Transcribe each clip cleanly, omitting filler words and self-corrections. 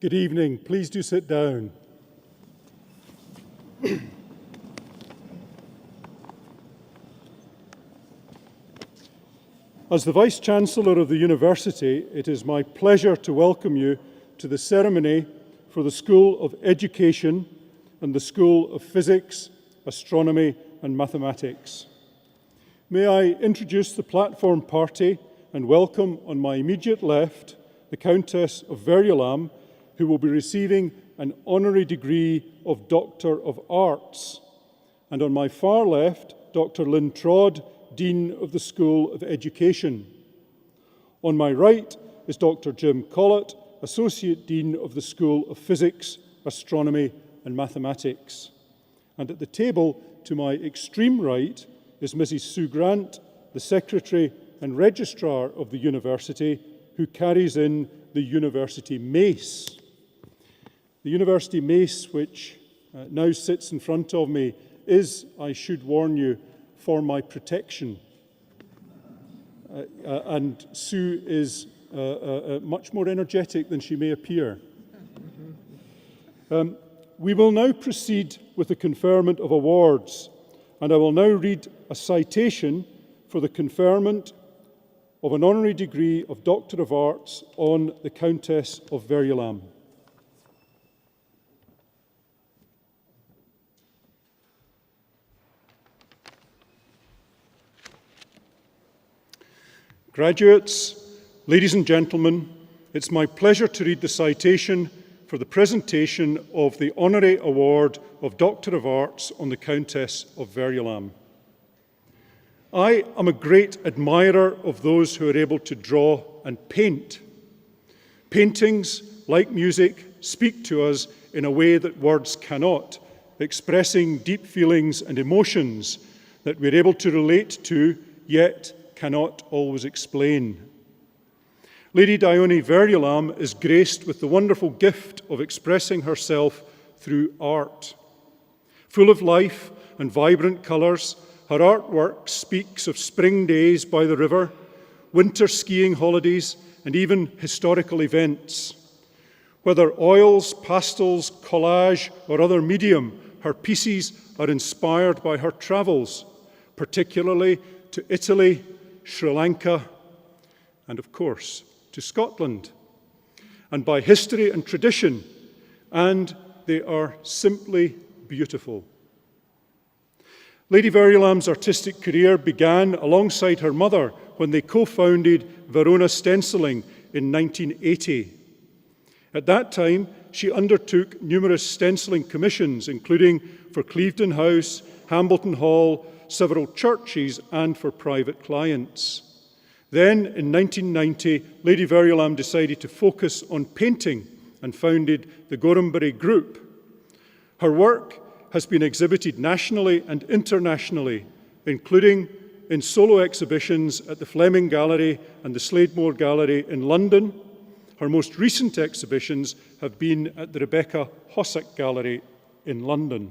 Good evening. Please do sit down. As the Vice-Chancellor of the University, it is my pleasure to welcome you to the ceremony for the School of Education and the School of Physics, Astronomy and Mathematics. May I introduce the platform party and welcome on my immediate left the Countess of Verulam, who will be receiving an honorary degree of Doctor of Arts. And on my far left, Dr. Lynn Trodd, Dean of the School of Education. On my right is Dr. Jim Collett, Associate Dean of the School of Physics, Astronomy and Mathematics. And at the table to my extreme right is Mrs. Sue Grant, the Secretary and Registrar of the University, who carries in the University Mace. The University Mace, which now sits in front of me, is, I should warn you, for my protection. And Sue is much more energetic than she may appear. We will now proceed with the conferment of awards, and I will now read a citation for the conferment of an honorary degree of Doctor of Arts on the Countess of Verulam. Graduates, ladies and gentlemen, it's my pleasure to read the citation for the presentation of the Honorary Award of Doctor of Arts on the Countess of Verulam. I am a great admirer of those who are able to draw and paint. Paintings, like music, speak to us in a way that words cannot, expressing deep feelings and emotions that we're able to relate to, yet cannot always explain. Lady Dione Verulam is graced with the wonderful gift of expressing herself through art. Full of life and vibrant colours, her artwork speaks of spring days by the river, winter skiing holidays, and even historical events. Whether oils, pastels, collage, or other medium, her pieces are inspired by her travels, particularly to Italy, Sri Lanka, and of course, to Scotland, and by history and tradition, and they are simply beautiful. Lady Verulam's artistic career began alongside her mother when they co-founded Verona Stenciling in 1980. At that time, she undertook numerous stenciling commissions, including for Clevedon House, Hambleton Hall, several churches, and for private clients. Then, in 1990, Lady Verulam decided to focus on painting and founded the Gorhambury Group. Her work has been exhibited nationally and internationally, including in solo exhibitions at the Fleming Gallery and the Slademore Gallery in London. Her most recent exhibitions have been at the Rebecca Hossack Gallery in London.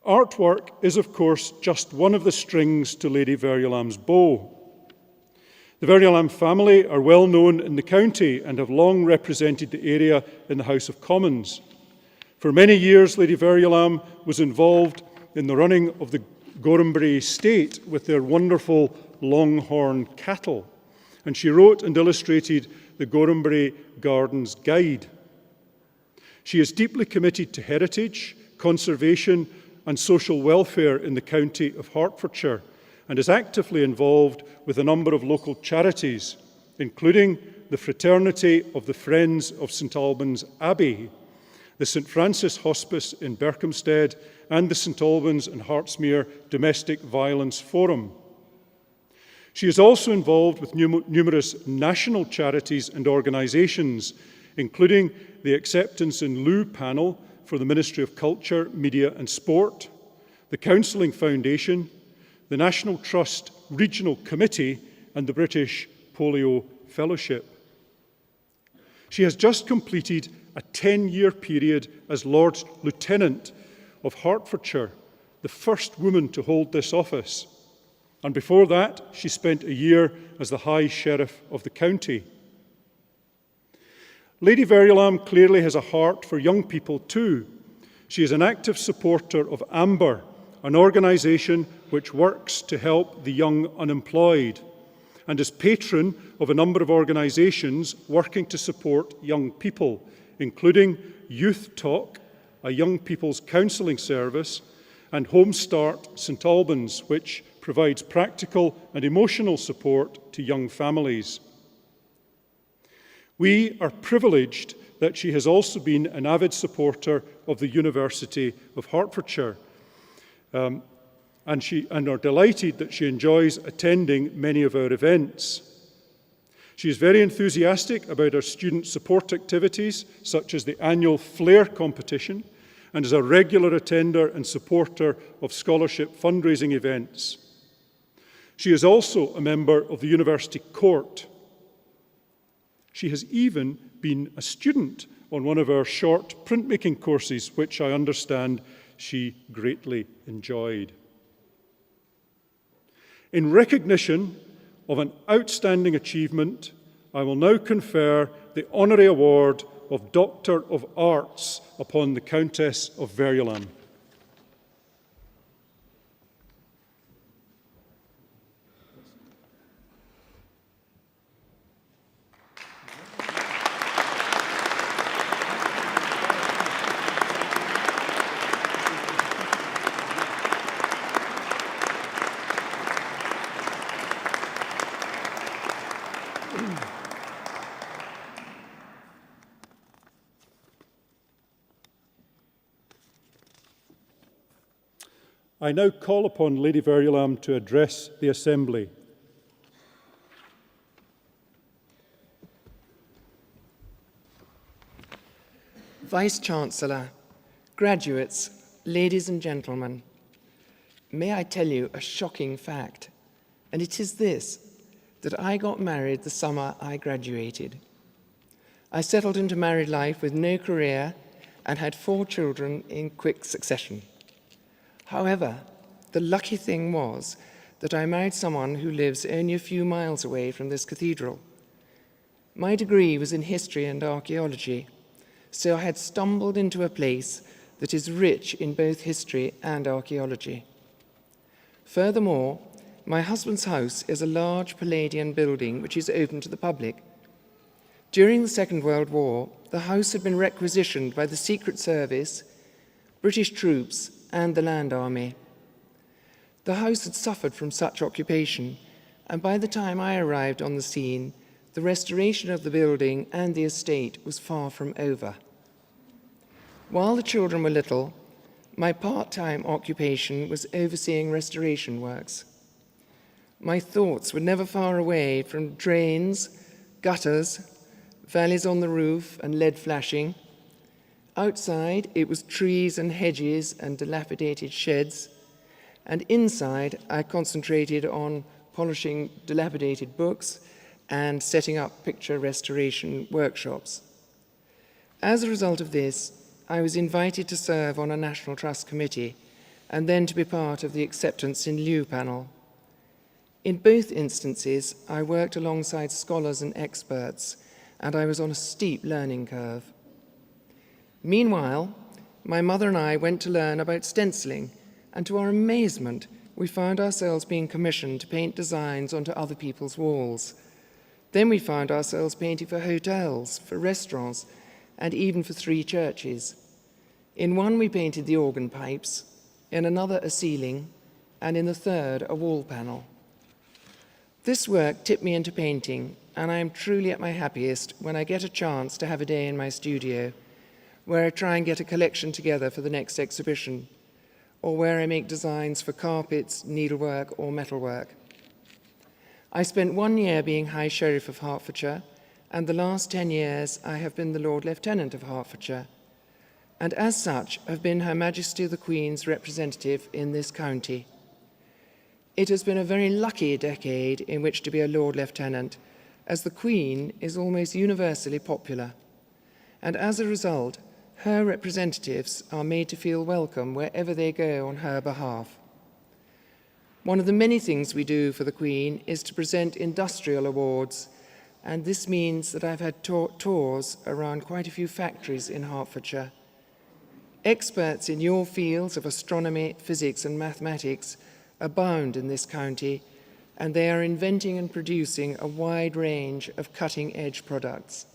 Artwork is, of course, just one of the strings to Lady Verulam's bow. The Verulam family are well known in the county and have long represented the area in the House of Commons. For many years, Lady Verulam was involved in the running of the Gorhambury estate with their wonderful longhorn cattle, and she wrote and illustrated the Gorhambury Gardens Guide. She is deeply committed to heritage, conservation, and social welfare in the county of Hertfordshire, and is actively involved with a number of local charities, including the Fraternity of the Friends of St Albans Abbey, the St Francis Hospice in Berkhamsted, and the St Albans and Hartsmere Domestic Violence Forum. She is also involved with numerous national charities and organisations, including the Acceptance in Lieu panel for the Ministry of Culture, Media and Sport, the Counselling Foundation, the National Trust Regional Committee, and the British Polio Fellowship. She has just completed a 10-year period as Lord Lieutenant of Hertfordshire, the first woman to hold this office. And before that, she spent a year as the High Sheriff of the county. Lady Verulam clearly has a heart for young people too. She is an active supporter of Amber, an organisation which works to help the young unemployed, and is patron of a number of organisations working to support young people, including Youth Talk, a young people's counselling service, and Home Start St Albans, which provides practical and emotional support to young families. We are privileged that she has also been an avid supporter of the University of Hertfordshire, and are delighted that she enjoys attending many of our events. She is very enthusiastic about our student support activities, such as the annual Flair competition, and is a regular attender and supporter of scholarship fundraising events. She is also a member of the University Court. She has even been a student on one of our short printmaking courses, which I understand she greatly enjoyed. In recognition of an outstanding achievement, I will now confer the honorary award of Doctor of Arts upon the Countess of Verulam. I now call upon Lady Verulam to address the Assembly. Vice-Chancellor, graduates, ladies and gentlemen, may I tell you a shocking fact, and it is this, that I got married the summer I graduated. I settled into married life with no career and had 4 children in quick succession. However, the lucky thing was that I married someone who lives only a few miles away from this cathedral. My degree was in history and archaeology, so I had stumbled into a place that is rich in both history and archaeology. Furthermore, my husband's house is a large Palladian building which is open to the public. During the Second World War, the house had been requisitioned by the Secret Service, British troops, and the Land Army. The house had suffered from such occupation, and by the time I arrived on the scene, the restoration of the building and the estate was far from over. While the children were little, my part-time occupation was overseeing restoration works. My thoughts were never far away from drains, gutters, valleys on the roof, and lead flashing. Outside, it was trees and hedges and dilapidated sheds, and inside, I concentrated on polishing dilapidated books and setting up picture restoration workshops. As a result of this, I was invited to serve on a National Trust committee and then to be part of the Acceptance in Lieu panel. In both instances, I worked alongside scholars and experts, and I was on a steep learning curve. Meanwhile, my mother and I went to learn about stenciling, and to our amazement, we found ourselves being commissioned to paint designs onto other people's walls. Then we found ourselves painting for hotels, for restaurants, and even for 3 churches. In one, we painted the organ pipes, in another, a ceiling, and in the third, a wall panel. This work tipped me into painting, and I am truly at my happiest when I get a chance to have a day in my studio, where I try and get a collection together for the next exhibition, or where I make designs for carpets, needlework, or metalwork. I spent 1 year being High Sheriff of Hertfordshire, and the last 10 years I have been the Lord Lieutenant of Hertfordshire, and as such have been Her Majesty the Queen's representative in this county. It has been a very lucky decade in which to be a Lord Lieutenant, as the Queen is almost universally popular, and as a result, her representatives are made to feel welcome wherever they go on her behalf. One of the many things we do for the Queen is to present industrial awards, and this means that I've had tours around quite a few factories in Hertfordshire. Experts in your fields of astronomy, physics and mathematics abound in this county, and they are inventing and producing a wide range of cutting-edge products.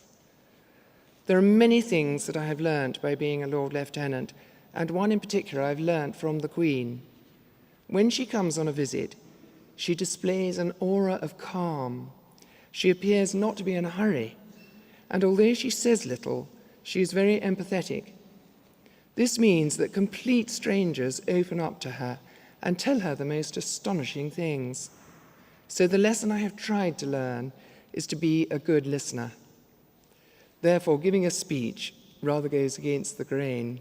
There are many things that I have learnt by being a Lord Lieutenant, and one in particular I've learnt from the Queen. When she comes on a visit, she displays an aura of calm. She appears not to be in a hurry, and although she says little, she is very empathetic. This means that complete strangers open up to her and tell her the most astonishing things. So the lesson I have tried to learn is to be a good listener. Therefore, giving a speech rather goes against the grain.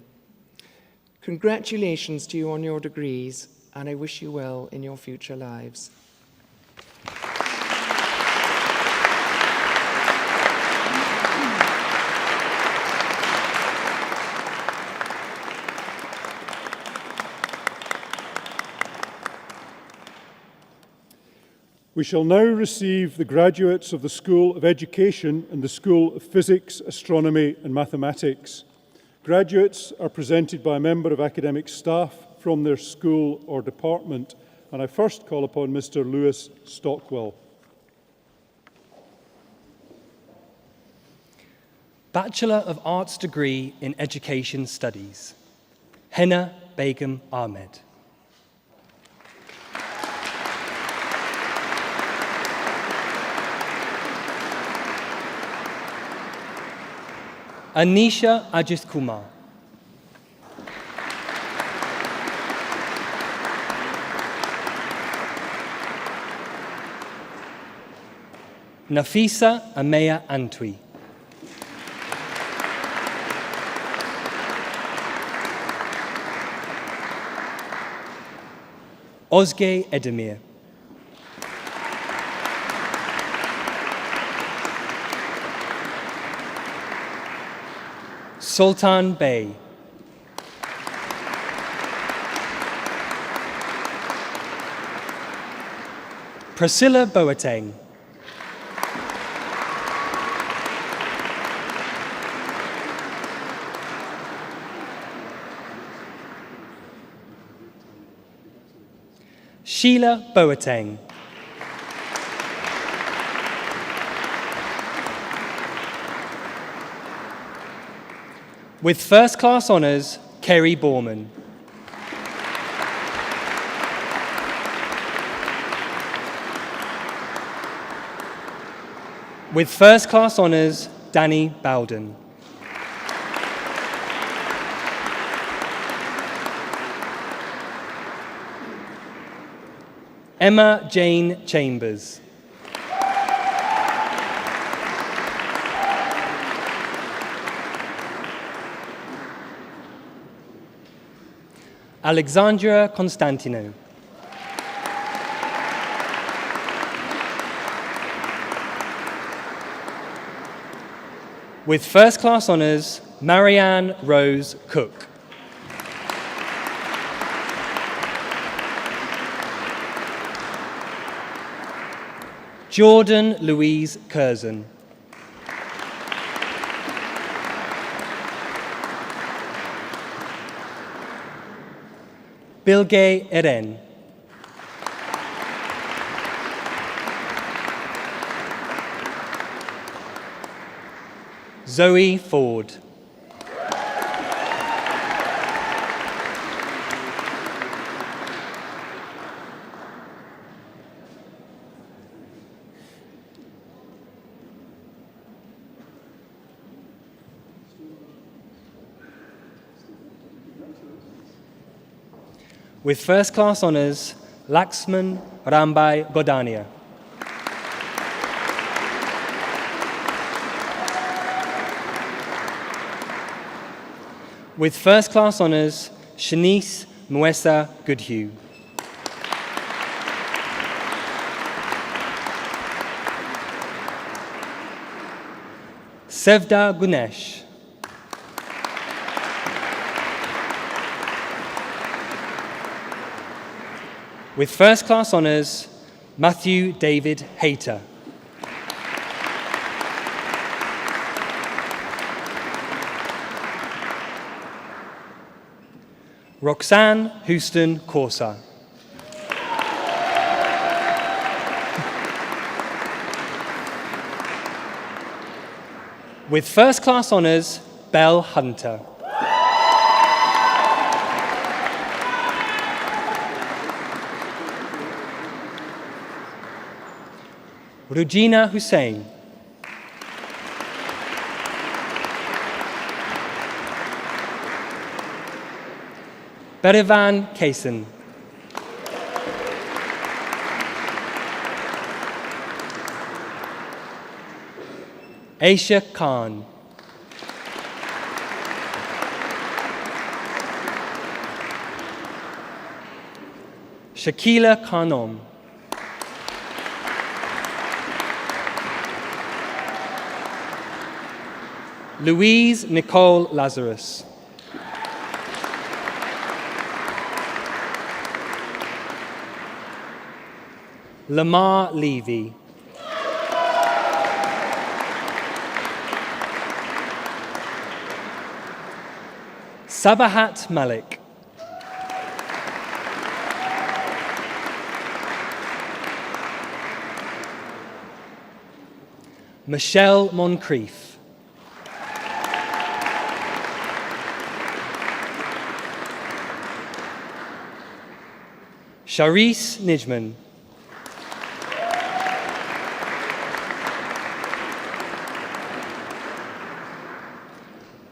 Congratulations to you on your degrees, and I wish you well in your future lives. We shall now receive the graduates of the School of Education and the School of Physics, Astronomy and Mathematics. Graduates are presented by a member of academic staff from their school or department, and I first call upon Mr. Lewis Stockwell. Bachelor of Arts degree in Education Studies, Henna Begum Ahmed. Anisha Ajit Kumar. Nafisa Ameya Antwi. Ozge Edemir. Sultan Bey. Priscilla Boateng. Sheila Boateng. With first class honours, Kerry Borman. With first class honours, Danny Bowden. Emma Jane Chambers. Alexandra Constantino. With first class honours, Marianne Rose Cook. Jordan Louise Curzon. Bilge Eren. Zoe Ford. With first class honours, Laxman Rambai Godania. With first class honours, Shanice Mwesa Goodhue. Sevda Gunesh. With first class honours, Matthew David Hayter. Roxanne Houston Corsa. With first class honours, Belle Hunter. Rujina Hussain. Berivan Kaysen. Aisha Khan. Shakila Khanom. Louise Nicole Lazarus. Lamar Levy. Sabahat Malik. Michelle Moncrief. Sharice Nijman.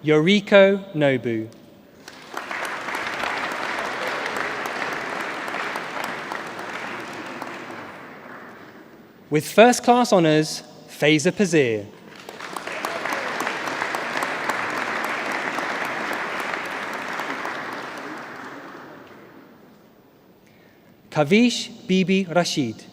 Yoriko Nobu. With first class honours, Faiza Pazir. Kavish Bibi Rashid.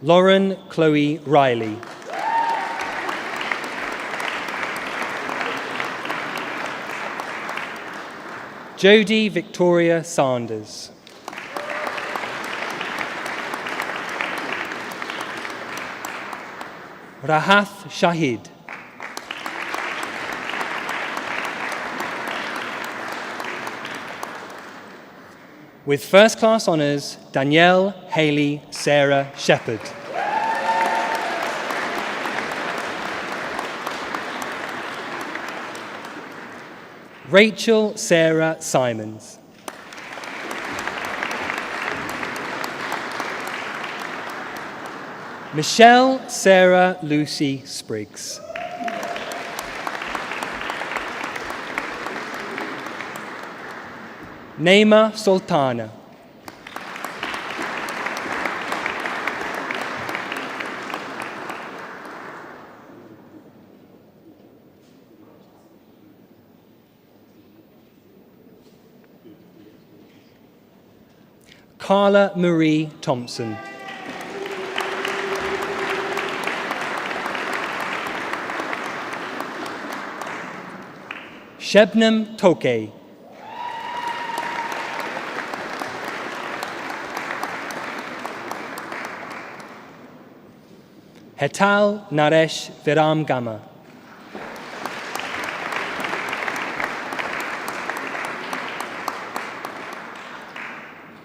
Lauren Chloe Riley. Jodie Victoria Sanders. Rahath Shahid. With first class honours, Danielle Haley Sarah Shepherd. Rachel Sarah Simons. Michelle Sarah Lucy Spriggs. Naima Sultana. Carla Marie Thompson. Shebnam Toke. Hetal Naresh Viram Gama.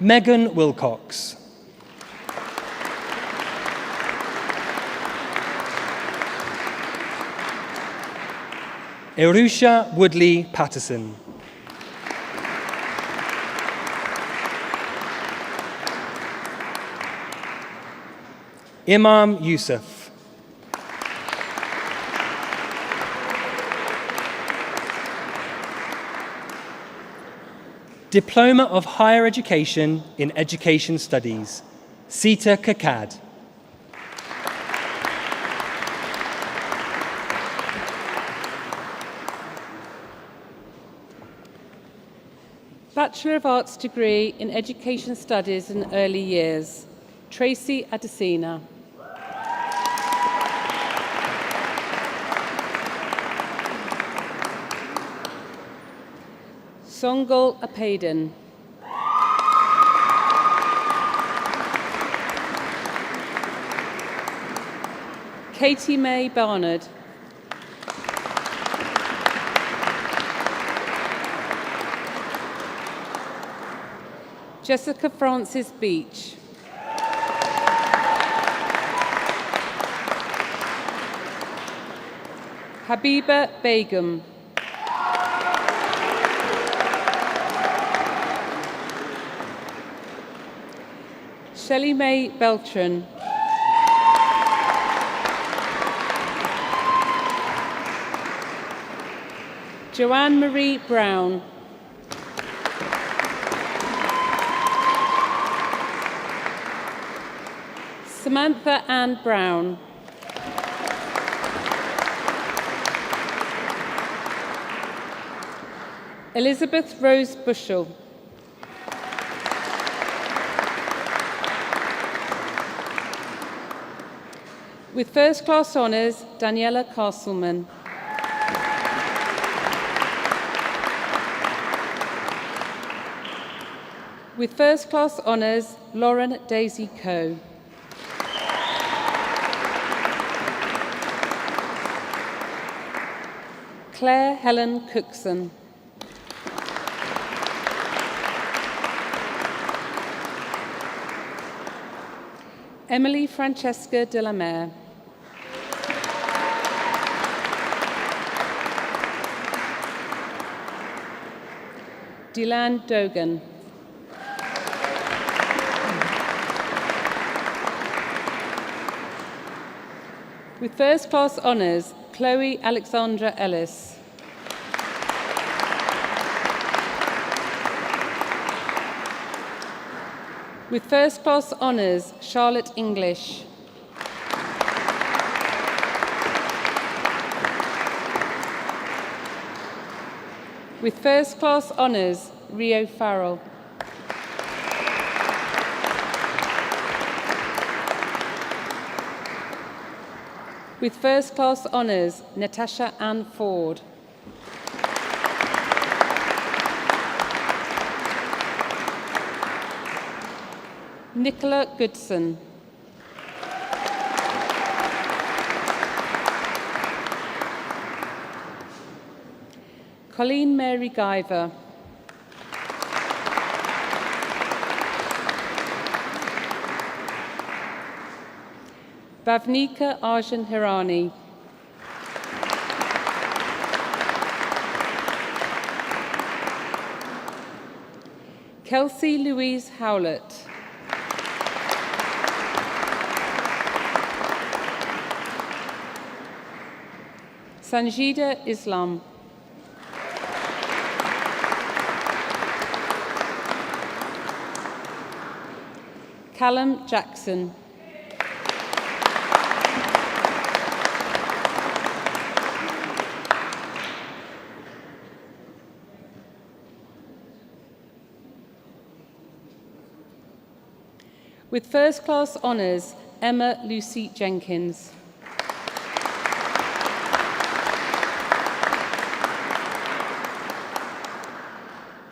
Megan Wilcox. Erusha Woodley Patterson. Imam Yusuf. Diploma of Higher Education in Education Studies, Sita Kakad. Bachelor of Arts degree in Education Studies in Early Years, Tracy Adesina. Songal Apaden. Katie May Barnard. Jessica Francis Beach. Habiba Begum. Shelley May Beltran. Joanne Marie Brown. Samantha Ann Brown. Elizabeth Rose Bushell. With first class honours, Daniela Castleman. With first class honours, Lauren Daisy Coe. Claire Helen Cookson. Emily Francesca de la Mare. Dylan Dogan. With first class honours, Chloe Alexandra Ellis. With first class honours, Charlotte English. With first class honours, Rio Farrell. With first class honours, Natasha Ann Ford. Nicola Goodson. Colleen Mary Guyver. Bhavnika Arjun Hirani. Kelsey Louise Howlett. Sanjida Islam. Callum Jackson. With first class honours, Emma Lucy Jenkins.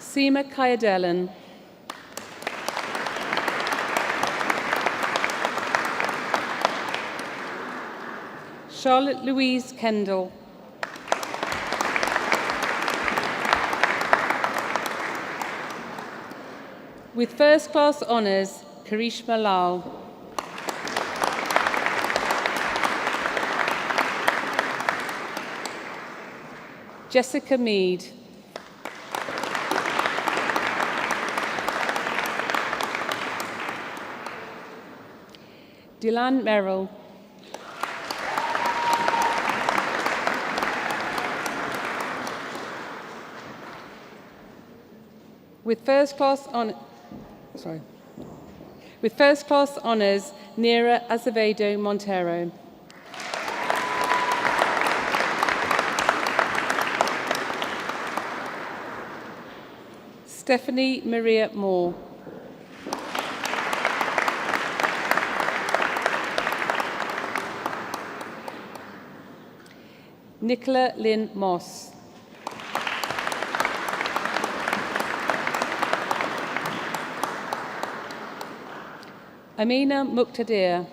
Seema Kayadelan. Charlotte Louise Kendall. With first class honours, Karishma Lal. Jessica Mead. Dylan Merrill. With first class honours, Nira Azevedo Montero. Stephanie Maria Moore. Nicola Lynn Moss. Amina Muqtadir.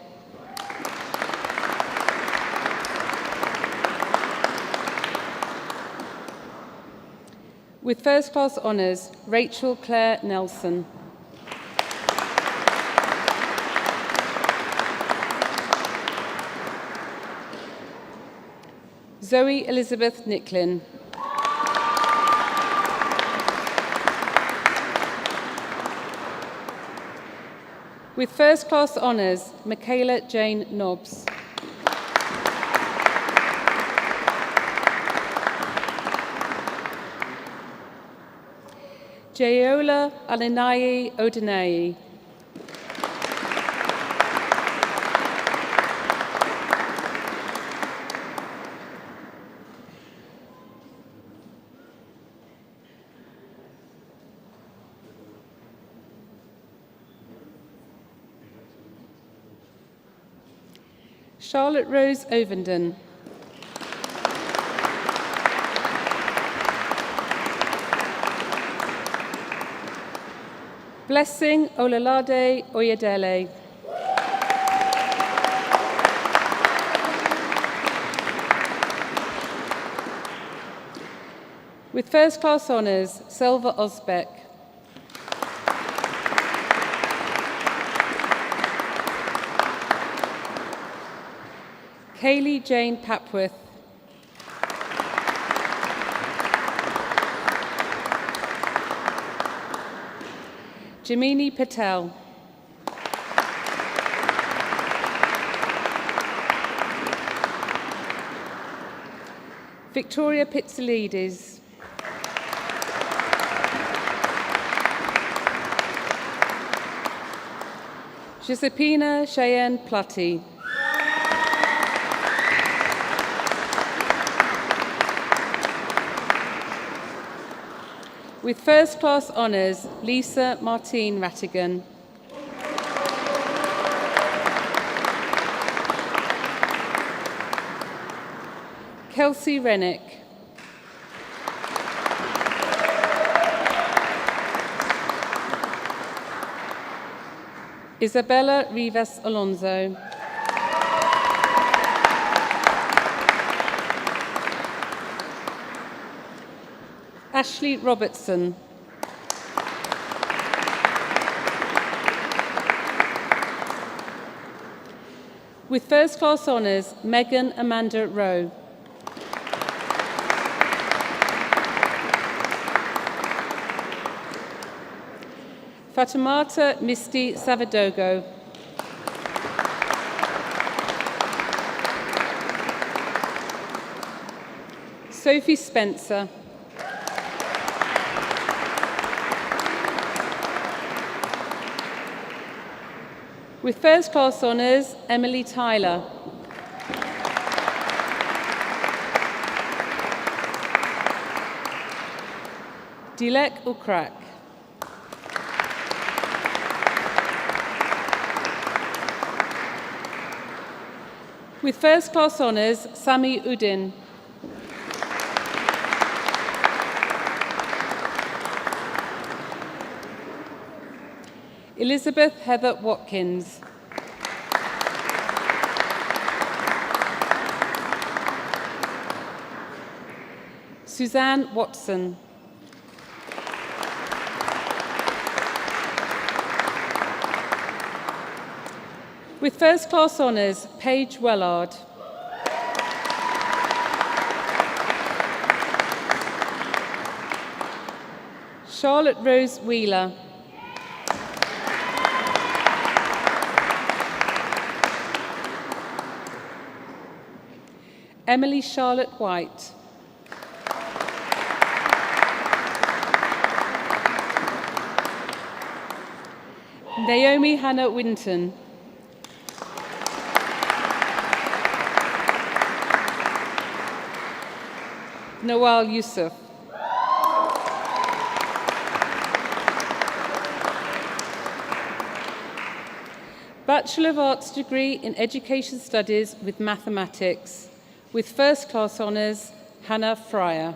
With first class honours, Rachel Claire Nelson. Zoe Elizabeth Nicklin. With first class honours, Michaela Jane Nobbs. Jayola Alinayi Odenayi. Charlotte Rose Ovenden. Blessing Olalade Oyedele. With first class honours, Selva Osbeck. Kaylee Jane Papworth. Jamini Patel. Victoria Pizzolides. Giuseppina Cheyenne Plutty. With first class honours, Lisa Martine Rattigan. Kelsey Rennick. Isabella Rivas Alonso. Ashley Robertson. With first class honours, Megan Amanda Rowe. Fatimata Misty Savadogo. Sophie Spencer. With first class honours, Emily Tyler. Dilek Ukrak. With first class honours, Sami Udin. Elizabeth Heather Watkins. Suzanne Watson. With first class honours, Paige Wellard. Charlotte Rose Wheeler. Emily Charlotte White. Naomi Hannah Winton. Nawal Yusuf. Bachelor of Arts degree in Education Studies with Mathematics. With first class honours, Hannah Fryer.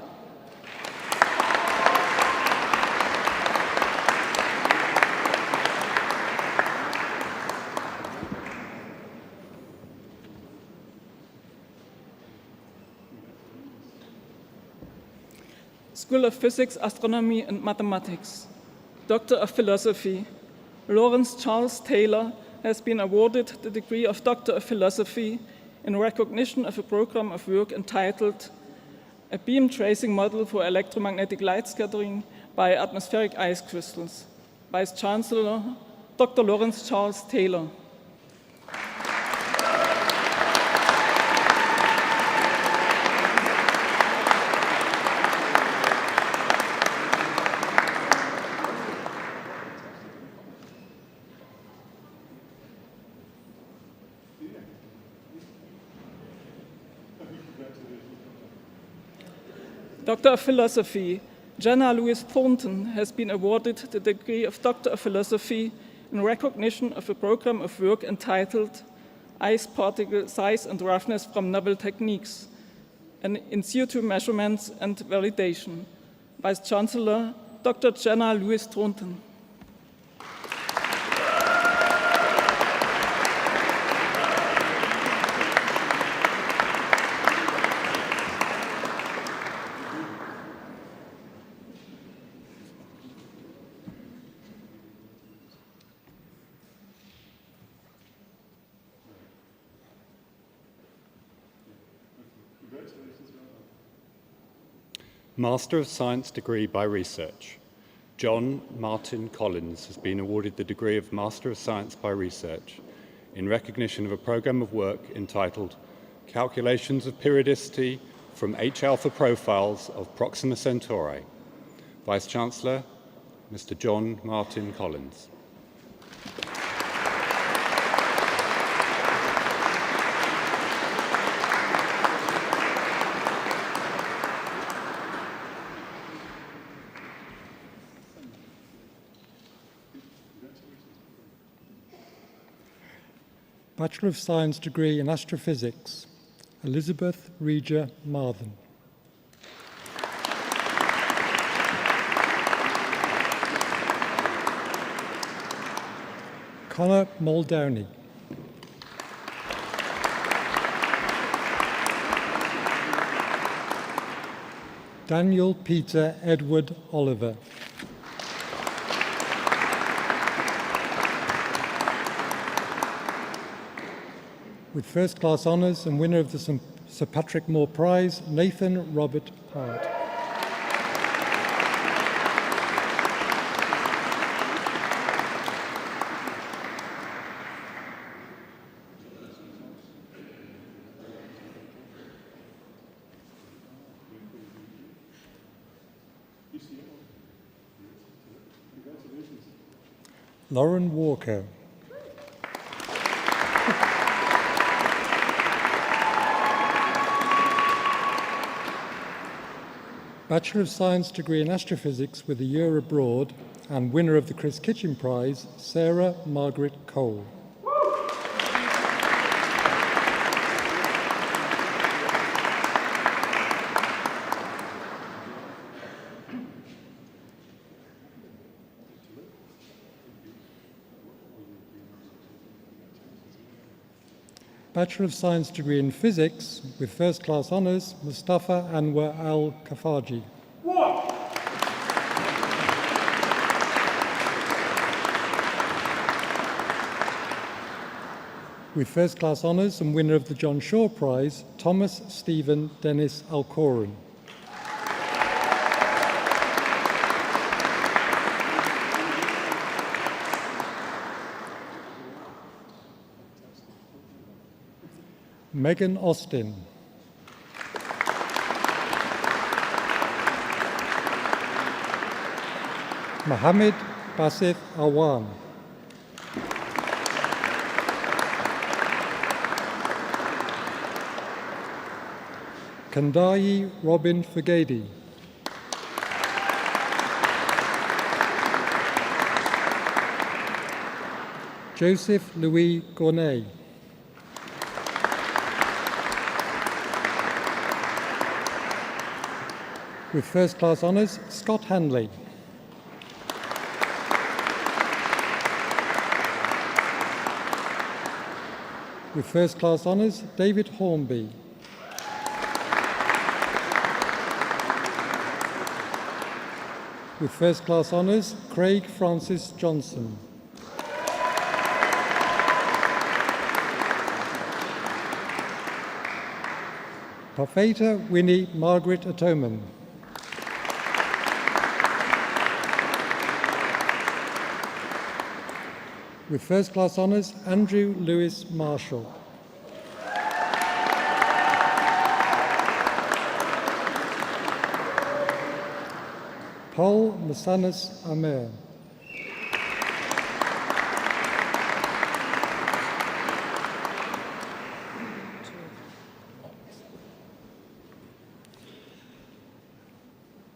School of Physics, Astronomy and Mathematics. Doctor of Philosophy. Lawrence Charles Taylor has been awarded the degree of Doctor of Philosophy in recognition of a program of work entitled A Beam Tracing Model for Electromagnetic Light Scattering by Atmospheric Ice Crystals. Vice Chancellor, Dr. Lawrence Charles Taylor. Doctor of Philosophy, Jenna Louise Thornton has been awarded the degree of Doctor of Philosophy in recognition of a program of work entitled Ice Particle Size and Roughness from Novel Techniques, and in CO2 measurements and validation. Vice Chancellor, Dr. Jenna Louise Thornton. Master of Science degree by research. John Martin Collins has been awarded the degree of Master of Science by Research in recognition of a program of work entitled Calculations of Periodicity from H-alpha Profiles of Proxima Centauri. Vice Chancellor, Mr. John Martin Collins. Bachelor of Science degree in Astrophysics, Elizabeth Regia Marthen. Connor Muldowney. Daniel Peter Edward Oliver. With first class honours and winner of the Sir Patrick Moore Prize, Nathan Robert Hart. Lauren Walker. Bachelor of Science degree in Astrophysics with a year abroad and winner of the Chris Kitchen Prize, Sarah Margaret Cole. Bachelor of Science degree in Physics with first class honours, Mustafa Anwar Al-Kafaji. With first class honours and winner of the John Shaw Prize, Thomas Stephen Dennis Alcoran. Megan Austin. Mohammed Basif Awan. Kandayi Robin Fugedi. Joseph Louis Gournay. With first class honours, Scott Hanley. With first class honours, David Hornby. With first class honours, Craig Francis Johnson. Parfaita Winnie Margaret Atoman. With first class honours, Andrew Lewis Marshall. Paul Masanas Amer.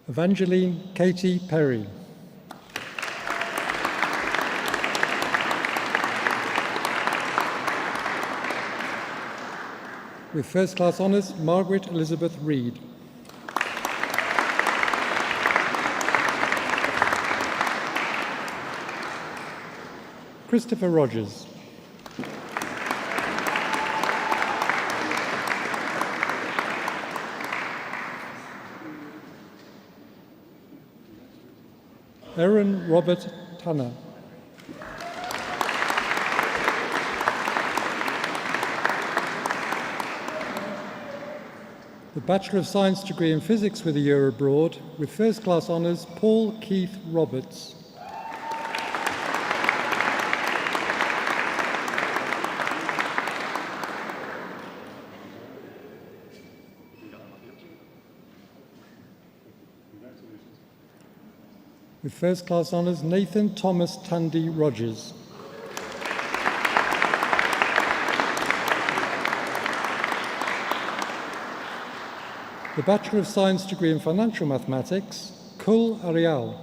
Evangeline Katie Perry. With first class honours, Margaret Elizabeth Reed. Christopher Rogers. Aaron Robert Tanner. The Bachelor of Science degree in Physics with a year abroad, with first class honours, Paul Keith Roberts. With first class honours, Nathan Thomas Tandy Rogers. The Bachelor of Science degree in Financial Mathematics, Kul Arial.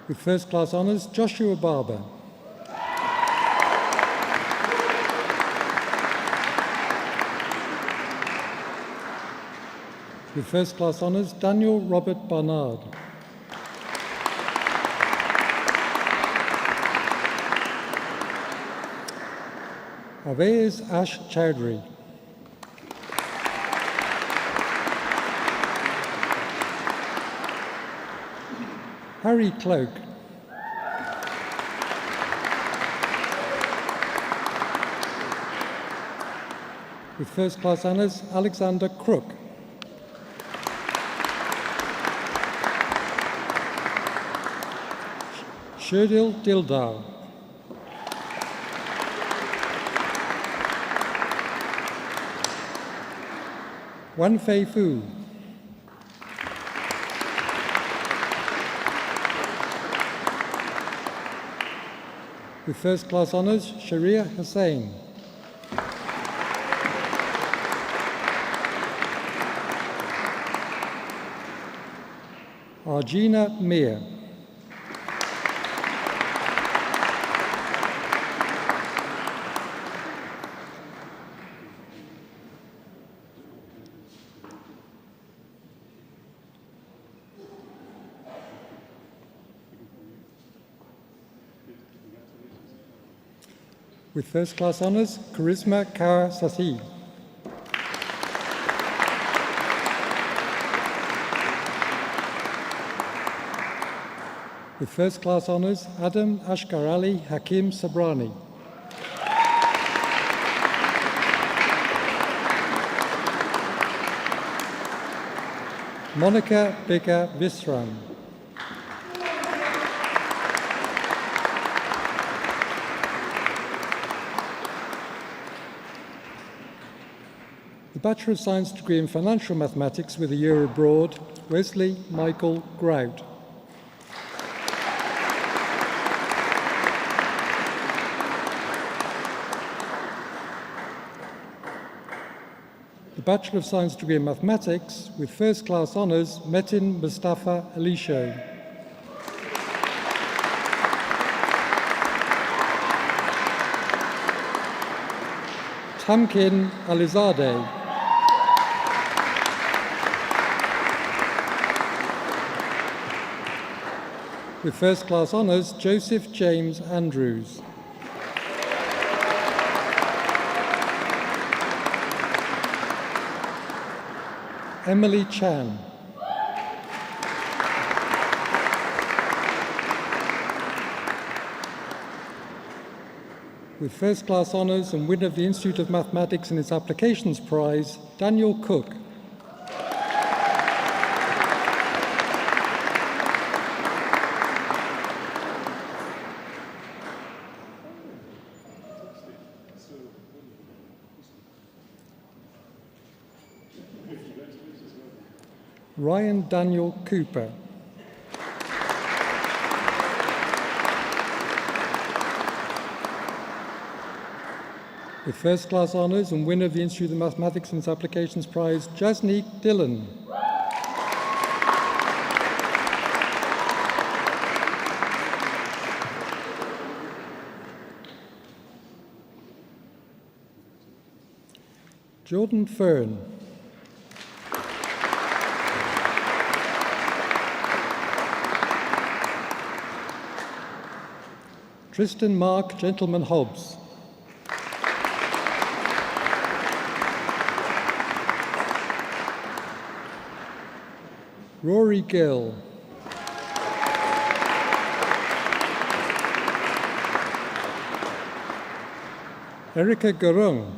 With first class honours, Joshua Barber. With first class honours, Daniel Robert Barnard. Avez Ash Chowdhury. Harry Cloak. With first class honours, Alexander Crook. Shurdil Dildar. Wan Fei Fu. With first class honours, Sharia Hussain. Arjina Mir. With first class honours, Charisma Kaur Sati. With first class honours, Adam Ashkar Ali Hakim Sabrani. Monica Bika Visram. The Bachelor of Science degree in Financial Mathematics with a year abroad, Wesley Michael Grout. The Bachelor of Science degree in Mathematics with first class honours, Metin Mustafa Elisho. Tamkin Alizadeh. With first class honours, Joseph James Andrews. Emily Chan. With first class honours and winner of the Institute of Mathematics and its Applications Prize, Daniel Cook. Ryan Daniel Cooper. With first class honours and winner of the Institute of Mathematics and its Applications Prize, Jasneek Dillon. Jordan Fern. Tristan Mark Gentleman Hobbs. Rory Gill. Erika Gurung.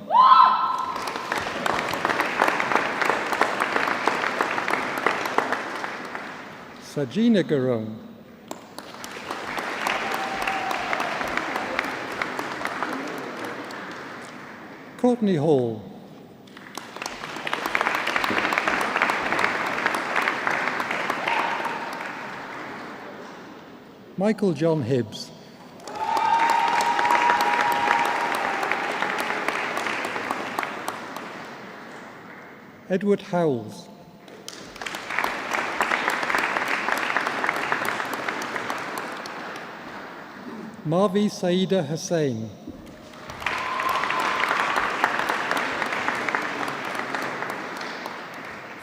Sajina Gurung. Courtney Hall. Michael John Hibbs. Edward Howells. Marvi Saida Hussain.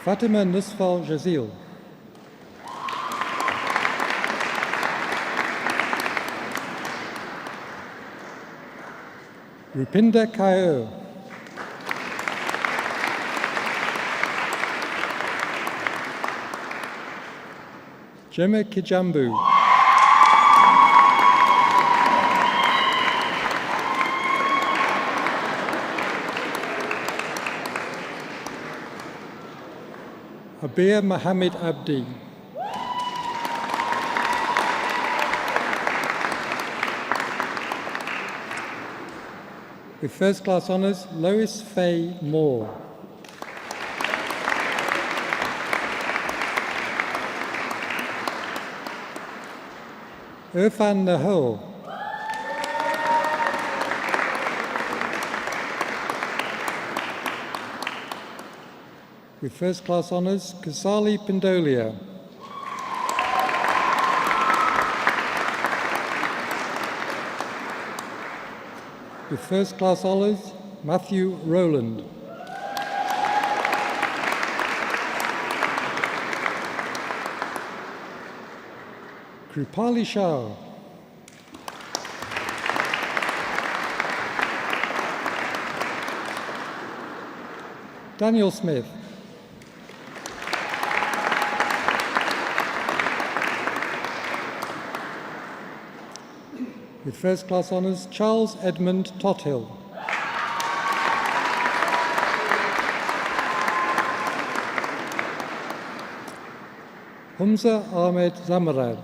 Fatima Nusfal Jazil. Rupinder Kaur. Gemma Kijambu. Abir Mohammed Abdi. With first class honours, Lois Faye Moore. Irfan Nahor. With first class honours, Kasali Pindolia. With first class honours, Matthew Rowland. Kripali Shah. Daniel Smith. With first class honours, Charles Edmund Tothill. Humza Ahmed Zamarad.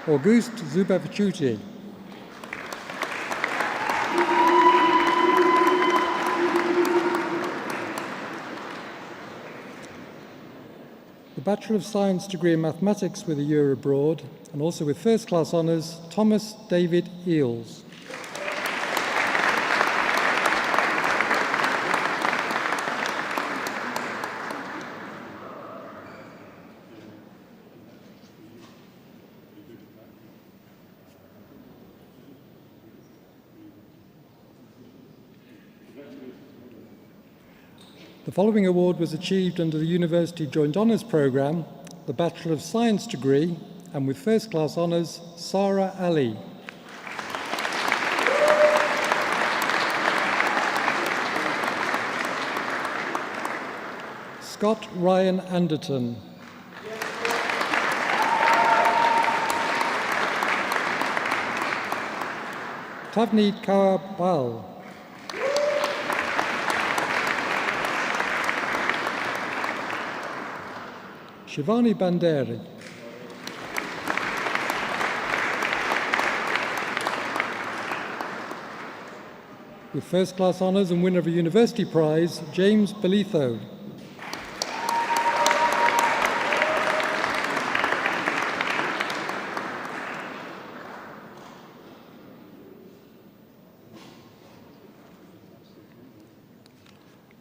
Auguste Zubavichuti. The Bachelor of Science degree in Mathematics with a year abroad, and also with first class honours, Thomas David Eales. The following award was achieved under the University Joint Honours Programme, the Bachelor of Science degree, and with first class honours, Sarah Ali. Scott Ryan Anderton. Tavneed Kaur Bal. Shivani Banderi. With first class honours and winner of a university prize, James Belitho.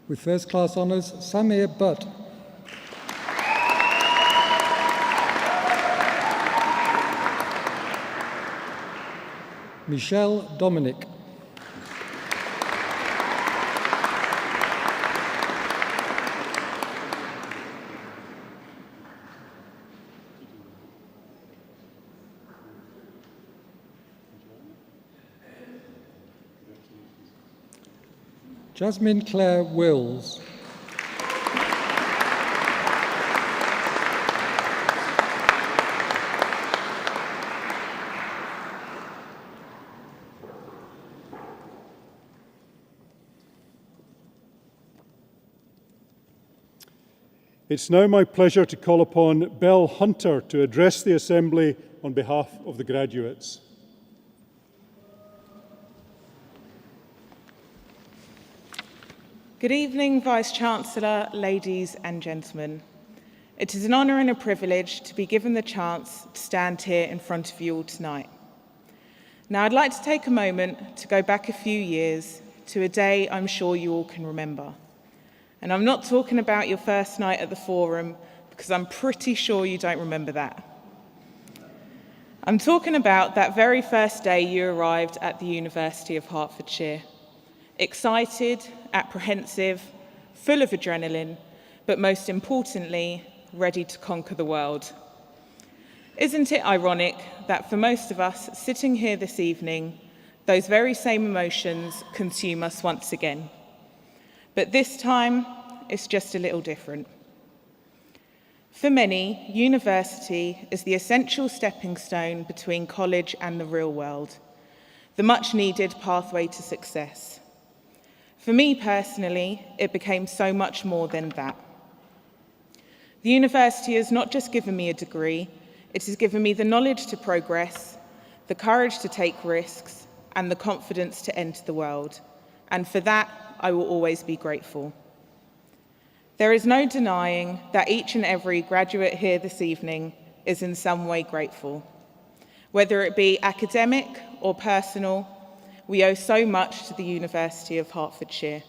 With first class honours, Samir Butt. Michelle Dominic. Jasmine Claire Wills. It's now my pleasure to call upon Belle Hunter to address the Assembly on behalf of the graduates. Good evening, Vice-Chancellor, ladies and gentlemen. It is an honour and a privilege to be given the chance to stand here in front of you all tonight. Now, I'd like to take a moment to go back a few years to a day I'm sure you all can remember. And I'm not talking about your first night at the Forum, because I'm pretty sure you don't remember that. I'm talking about that very first day you arrived at the University of Hertfordshire. Excited, apprehensive, full of adrenaline, but most importantly, ready to conquer the world. Isn't it ironic that for most of us sitting here this evening, those very same emotions consume us once again? But this time, it's just a little different. For many, university is the essential stepping stone between college and the real world, the much-needed pathway to success. For me personally, it became so much more than that. The university has not just given me a degree, it has given me the knowledge to progress, the courage to take risks, and the confidence to enter the world. And for that, I will always be grateful. There is no denying that each and every graduate here this evening is in some way grateful. Whether it be academic or personal, we owe so much to the University of Hertfordshire,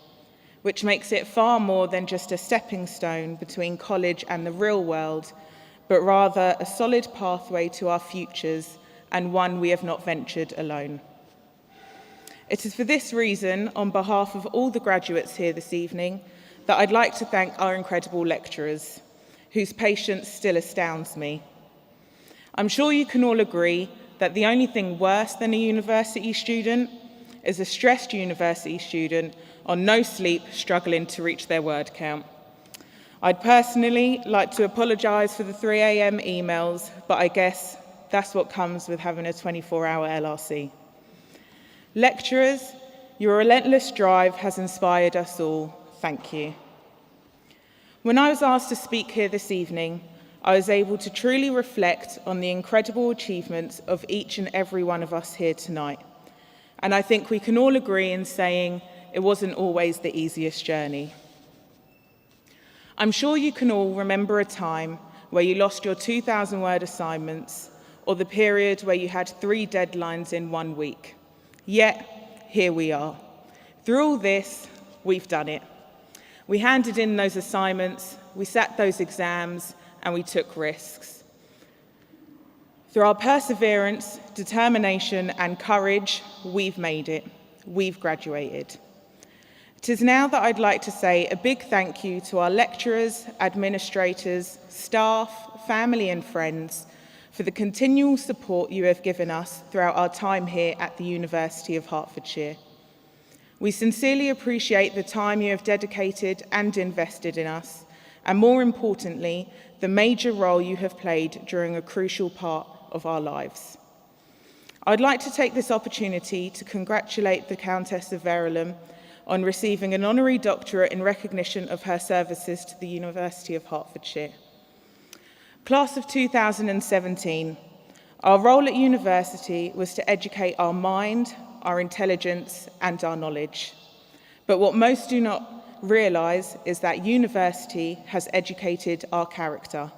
which makes it far more than just a stepping stone between college and the real world, but rather a solid pathway to our futures and one we have not ventured alone. It is for this reason, on behalf of all the graduates here this evening, that I'd like to thank our incredible lecturers, whose patience still astounds me. I'm sure you can all agree that the only thing worse than a university student is a stressed university student on no sleep struggling to reach their word count. I'd personally like to apologise for the 3 a.m. emails, but I guess that's what comes with having a 24-hour LRC. Lecturers, your relentless drive has inspired us all. Thank you. When I was asked to speak here this evening, I was able to truly reflect on the incredible achievements of each and every one of us here tonight. And I think we can all agree in saying it wasn't always the easiest journey. I'm sure you can all remember a time where you lost your 2,000-word assignments, or the period where you had 3 deadlines in 1 week. Yet, here we are. Through all this, we've done it. We handed in those assignments, we sat those exams, and we took risks. Through our perseverance, determination, and courage, we've made it. We've graduated. It is now that I'd like to say a big thank you to our lecturers, administrators, staff, family, and friends for the continual support you have given us throughout our time here at the University of Hertfordshire. We sincerely appreciate the time you have dedicated and invested in us, and more importantly, the major role you have played during a crucial part of our lives. I'd like to take this opportunity to congratulate the Countess of Verulam on receiving an honorary doctorate in recognition of her services to the University of Hertfordshire. Class of 2017, our role at university was to educate our mind, our intelligence, and our knowledge. But what most do not realise is that university has educated our character.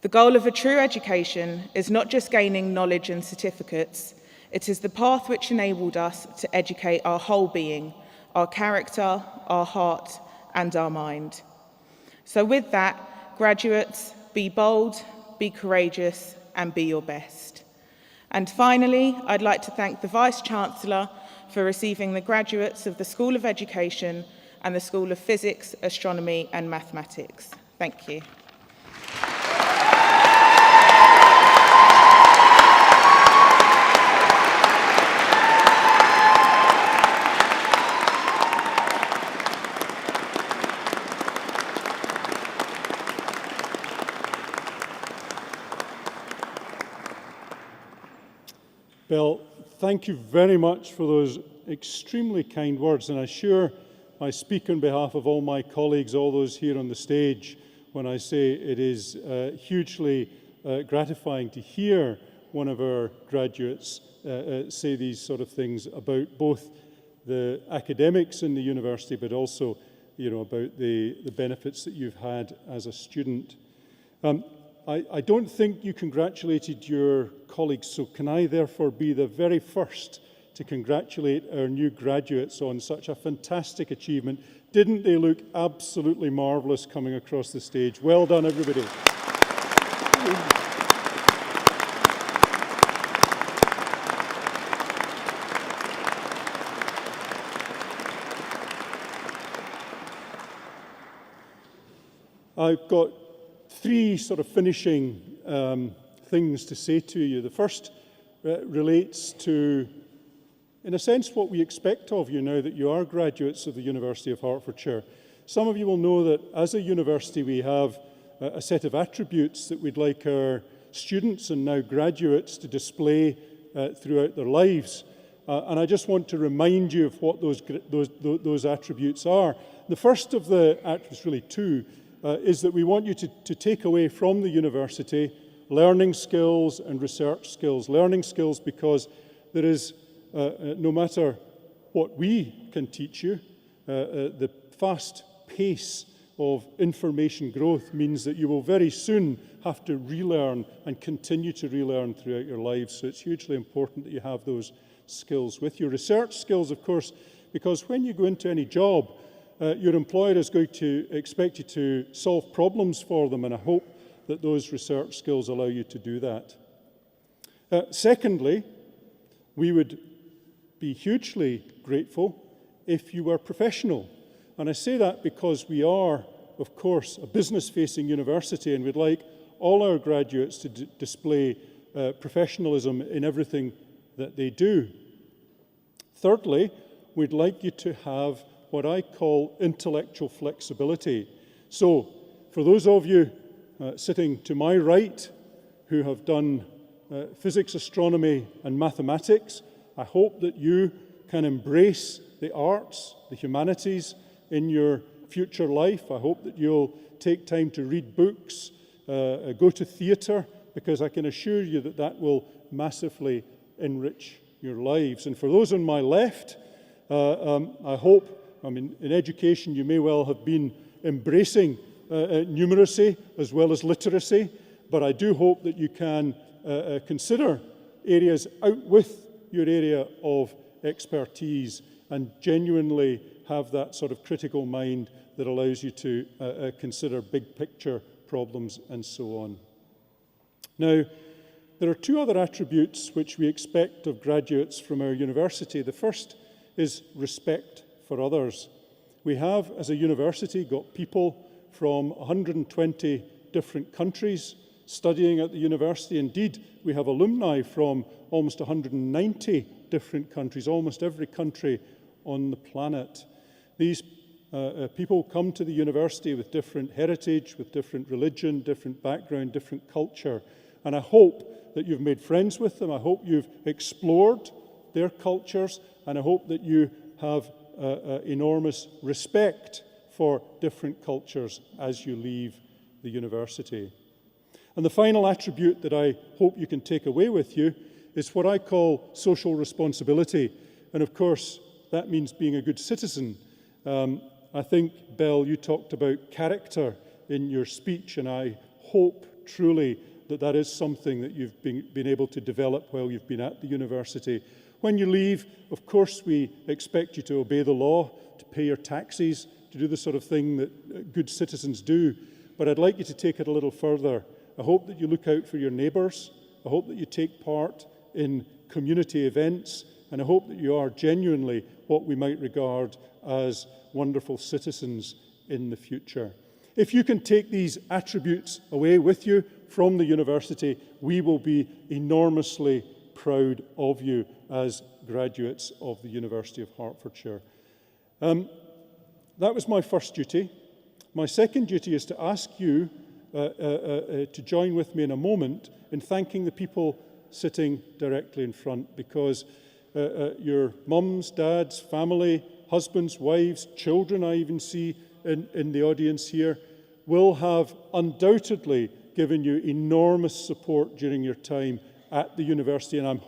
The goal of a true education is not just gaining knowledge and certificates, it is the path which enabled us to educate our whole being, our character, our heart, and our mind. So with that, graduates, be bold, be courageous, and be your best. And finally, I'd like to thank the Vice-Chancellor for receiving the graduates of the School of Education and the School of Physics, Astronomy and Mathematics. Thank you. Bill, thank you very much for those extremely kind words, and I'm sure I speak on behalf of all my colleagues, all those here on the stage, when I say it is hugely gratifying to hear one of our graduates say these sort of things about both the academics in the university, but also, about the benefits that you've had as a student. I don't think you congratulated your colleagues, so can I therefore be the very first to congratulate our new graduates on such a fantastic achievement? Didn't they look absolutely marvellous coming across the stage? Well done, everybody. I've got three sort of finishing things to say to you. The first relates to, in a sense, what we expect of you now that you are graduates of the University of Hertfordshire. Some of you will know that as a university we have a set of attributes that we'd like our students and now graduates to display throughout their lives. And I just want to remind you of what those attributes are. The first of the attributes, really two, is that we want you to take away from the university learning skills and research skills. Learning skills because there is, no matter what we can teach you, the fast pace of information growth means that you will very soon have to relearn and continue to relearn throughout your lives. So it's hugely important that you have those skills with you. Research skills, of course, because when you go into any job, your employer is going to expect you to solve problems for them, and I hope that those research skills allow you to do that. Secondly, we would be hugely grateful if you were professional. And I say that because we are, of course, a business-facing university, and we'd like all our graduates to display professionalism in everything that they do. Thirdly, we'd like you to have what I call intellectual flexibility. So, for those of you sitting to my right who have done physics, astronomy and mathematics, I hope that you can embrace the arts, the humanities in your future life. I hope that you'll take time to read books, go to theatre, because I can assure you that that will massively enrich your lives. And for those on my left, I hope, in education you may well have been embracing numeracy as well as literacy, but I do hope that you can consider areas out with your area of expertise and genuinely have that sort of critical mind that allows you to consider big picture problems and so on. Now, there are two other attributes which we expect of graduates from our university. The first is respect for others. We have, as a university, got people from 120 different countries studying at the university. Indeed, we have alumni from almost 190 different countries, almost every country on the planet. These People come to the university with different heritage, with different religion, different background, different culture. And I hope that you've made friends with them. I hope you've explored their cultures. And I hope that you have enormous respect for different cultures as you leave the university. And the final attribute that I hope you can take away with you is what I call social responsibility. And of course, that means being a good citizen. I think, Belle, you talked about character in your speech, and I hope truly that that is something that you've been able to develop while you've been at the university. When you leave, of course, we expect you to obey the law, to pay your taxes, to do the sort of thing that good citizens do. But I'd like you to take it a little further. I hope that you look out for your neighbours. I hope that you take part in community events. And I hope that you are genuinely what we might regard as wonderful citizens in the future. If you can take these attributes away with you from the university, we will be enormously proud of you as graduates of the University of Hertfordshire. That was my first duty. My second duty is to ask you to join with me in a moment in thanking the people sitting directly in front, because your mums, dads, family, husbands, wives, children I even see in the audience here, will have undoubtedly given you enormous support during your time at the university, and I'm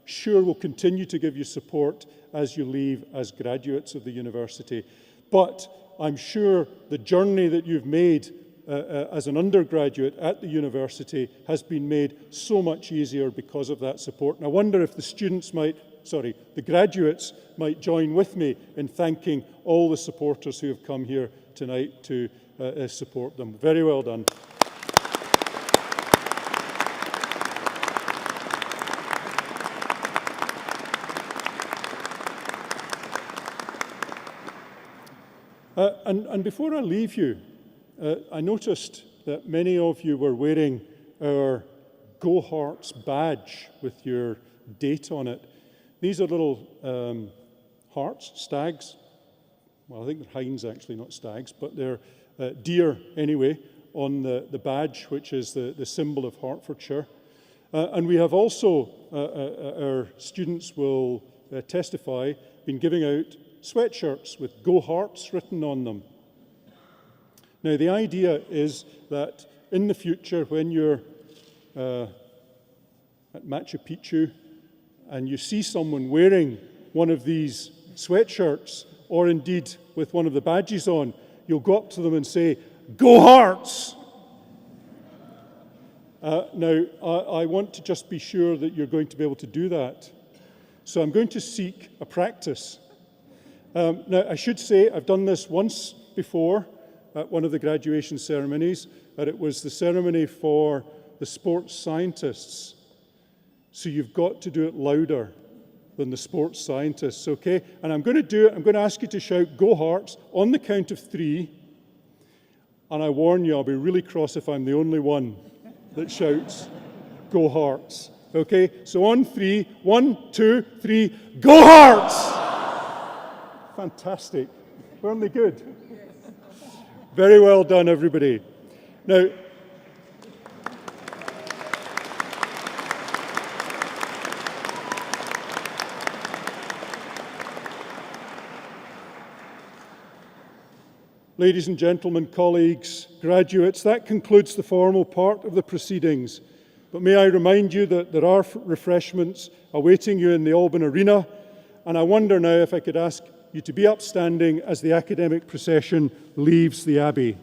sure will continue to give you support as you leave as graduates of the university. But I'm sure the journey that you've made as an undergraduate at the university has been made so much easier because of that support. And I wonder if the graduates might join with me in thanking all the supporters who have come here tonight to support them. Very well done. And before I leave you, I noticed that many of you were wearing our Go Hearts badge with your date on it. These are little hearts, stags. Well, I think they're hinds actually, not stags, but they're deer anyway on the badge, which is the symbol of Hertfordshire. And we have also, our students will testify, been giving out sweatshirts with Go Hearts written on them. Now, the idea is that in the future, when you're at Machu Picchu and you see someone wearing one of these sweatshirts, or indeed with one of the badges on, you'll go up to them and say, "Go Hearts!" Now, I want to just be sure that you're going to be able to do that. So I'm going to seek a practice. Now, I should say I've done this once before at one of the graduation ceremonies, and it was the ceremony for the sports scientists. So you've got to do it louder than the sports scientists, okay? And I'm going to do it. I'm going to ask you to shout "Go Hearts" on the count of 3. And I warn you, I'll be really cross if I'm the only one that shouts "Go Hearts." Okay? So on 3, 1, 2, 3, "Go Hearts!" Fantastic. Weren't they good? Very well done, everybody. Now, ladies and gentlemen, colleagues, graduates, that concludes the formal part of the proceedings. But may I remind you that there are refreshments awaiting you in the Alban Arena, and I wonder now if I could ask you to be upstanding as the academic procession leaves the Abbey.